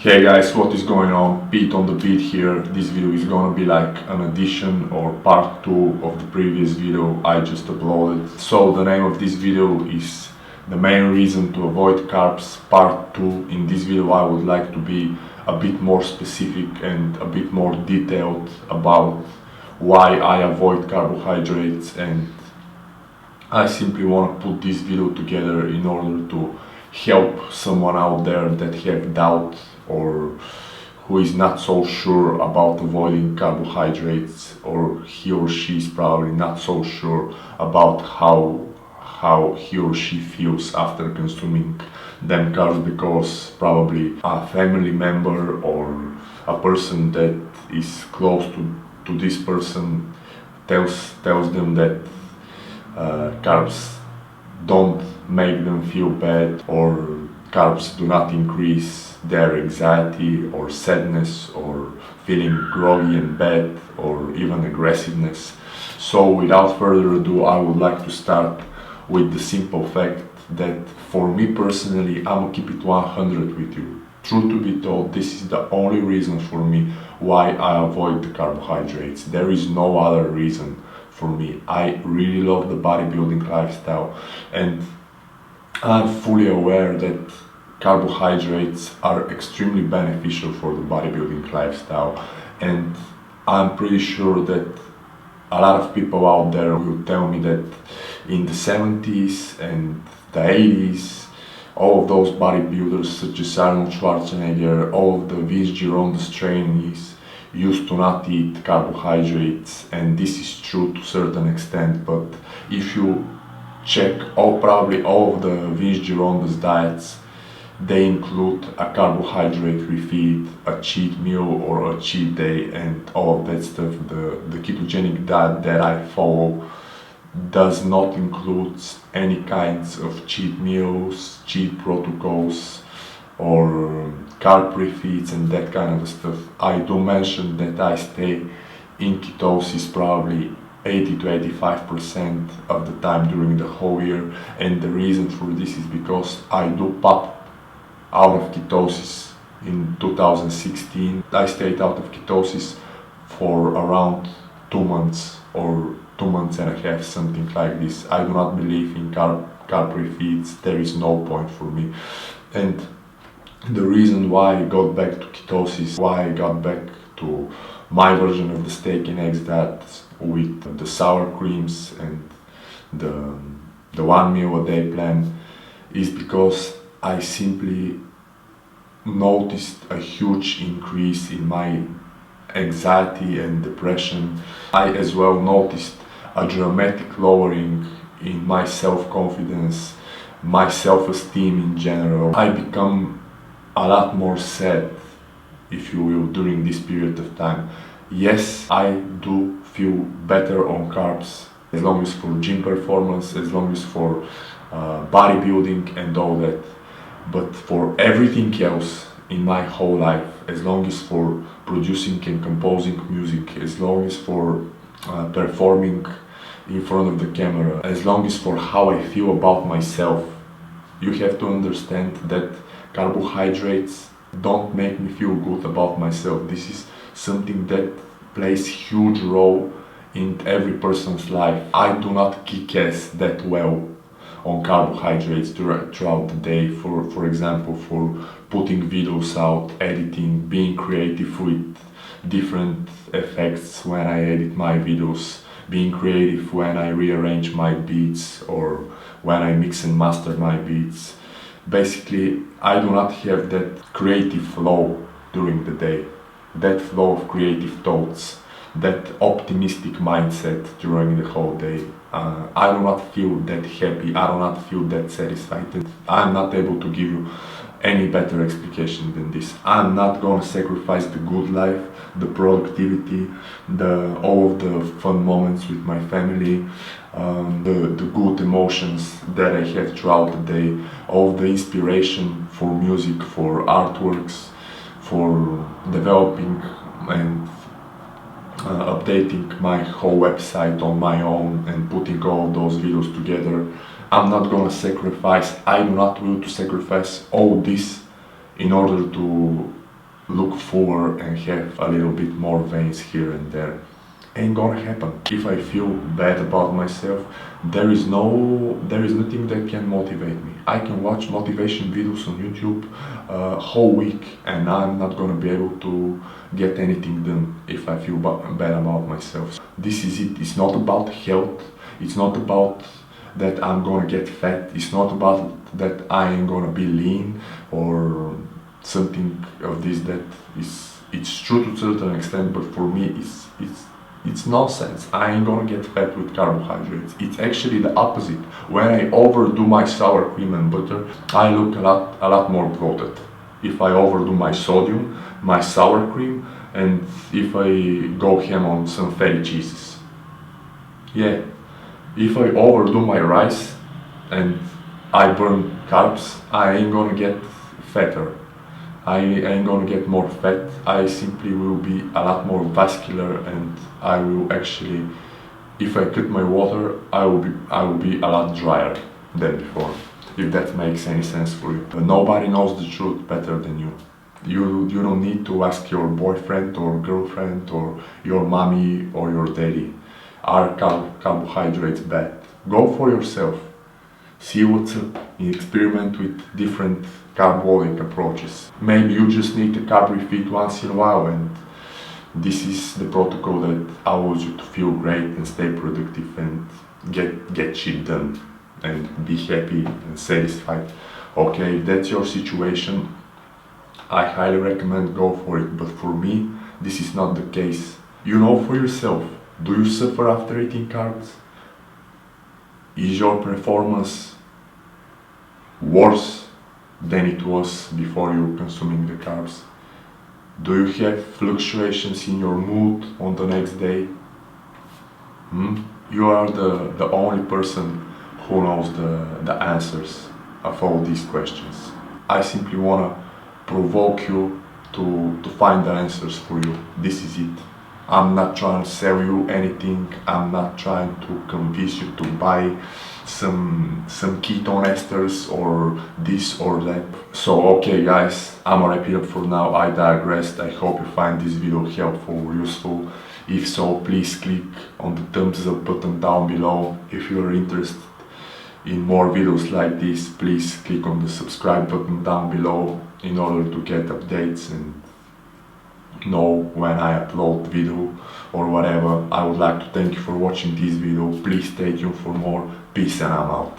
Hey guys, what is going on? Pete on the beat here. This video is gonna be like an addition or part 2 of the previous video I just uploaded. So the name of this video is the main reason to avoid carbs part 2. In this video I would like to be a bit more specific and a bit more detailed about why I avoid carbohydrates, and I simply want to put this video together in order to help someone out there that have doubt or who is not so sure about avoiding carbohydrates, or he or she is probably not so sure about how he or she feels after consuming them carbs, because probably a family member or a person that is close to this person tells them that carbs don't make them feel bad, or carbs do not increase their anxiety or sadness or feeling groggy and bad or even aggressiveness. So without further ado, I would like to start with the simple fact that for me personally, I'm gonna keep it 100 with you. Truth to be told, this is the only reason for me why I avoid the carbohydrates. There is no other reason for me. I really love the bodybuilding lifestyle, and I'm fully aware that carbohydrates are extremely beneficial for the bodybuilding lifestyle, and I'm pretty sure that a lot of people out there will tell me that in the 70s and the 80s, all of those bodybuilders such as Arnold Schwarzenegger, all of the Vince Gironda's trainees used to not eat carbohydrates, and this is true to a certain extent. But if you check probably all of the Vince Gironda's diets, they include a carbohydrate refeed, a cheat meal or a cheat day, and all of that stuff. The ketogenic diet that I follow does not include any kinds of cheat meals, cheat protocols, or carb refeeds and that kind of stuff. I do mention that I stay in ketosis probably 80 to 85% of the time during the whole year, and the reason for this is because I do pop out of ketosis in 2016. I stayed out of ketosis for around 2 months or 2 months and a half, something like this. I do not believe in carb refeeds. There is no point for me. And the reason why I got back to ketosis, why I got back to my version of the steak and eggs diet with the sour creams and the 1 meal a day plan, is because I simply noticed a huge increase in my anxiety and depression. I as well noticed a dramatic lowering in my self-confidence, my self-esteem in general. I become a lot more sad, if you will, during this period of time. Yes, I do feel better on carbs, as long as for gym performance, as long as for bodybuilding and all that. But for everything else in my whole life, as long as for producing and composing music, as long as for performing in front of the camera, as long as for how I feel about myself, you have to understand that carbohydrates don't make me feel good about myself. This is something that plays huge role in every person's life. I do not kick ass that well on carbohydrates throughout the day, for example, for putting videos out, editing, being creative with different effects when I edit my videos, being creative when I rearrange my beats or when I mix and master my beats. Basically, I do not have that creative flow during the day, that flow of creative thoughts, that optimistic mindset during the whole day. I do not feel that happy, I do not feel that satisfied. I'm not able to give you any better explication than this. I'm not gonna sacrifice the good life, the productivity, all of the fun moments with my family, the good emotions that I have throughout the day, all of the inspiration for music, for artworks, for developing and updating my whole website on my own and putting all those videos together. I'm not gonna sacrifice, I do not will to sacrifice all this in order to fuller and have a little bit more veins here and there. Ain't gonna happen. If I feel bad about myself, there is nothing that can motivate me. I can watch motivation videos on YouTube whole week and I'm not gonna be able to get anything done if I feel bad about myself. This is it. It's not about health. It's not about that I'm gonna get fat. It's not about that I ain't gonna be lean or something of this that is. It's true to a certain extent, but for me it's nonsense. I ain't gonna get fat with carbohydrates. It's actually the opposite. When I overdo my sour cream and butter, I look a lot more bloated. If I overdo my sodium, my sour cream, and if I go ham on some fatty cheeses. Yeah, if I overdo my rice and I burn carbs, I ain't gonna get fatter. I ain't gonna get more fat. I simply will be a lot more vascular, and I will actually, if I cut my water, I will be a lot drier than before. If that makes any sense for you. But nobody knows the truth better than you. You don't need to ask your boyfriend or girlfriend or your mommy or your daddy. Are carbohydrates bad? Go for yourself. See what's up. Experiment with different carb loading approaches. Maybe you just need a carb refeed once in a while, and this is the protocol that allows you to feel great and stay productive and get shit done and be happy and satisfied. Okay, if that's your situation, I highly recommend go for it, but for me, this is not the case. You know for yourself. Do you suffer after eating carbs? Is your performance worse than it was before you consuming the carbs? Do you have fluctuations in your mood on the next day? You are the only person who knows the answers of all these questions. I simply want to provoke you to find the answers for you. This is it. I'm not trying to sell you anything. I'm not trying to convince you to buy some ketone esters or this or that. So okay guys, I'm gonna wrap it up for now. I digressed. I hope you find this video helpful or useful. If so, please click on the thumbs up button down below. If you're interested in more videos like this, please click on the subscribe button down below in order to get updates and know when I upload video or whatever. I would like to thank you for watching this video. Please stay tuned for more. Peace and I'm out.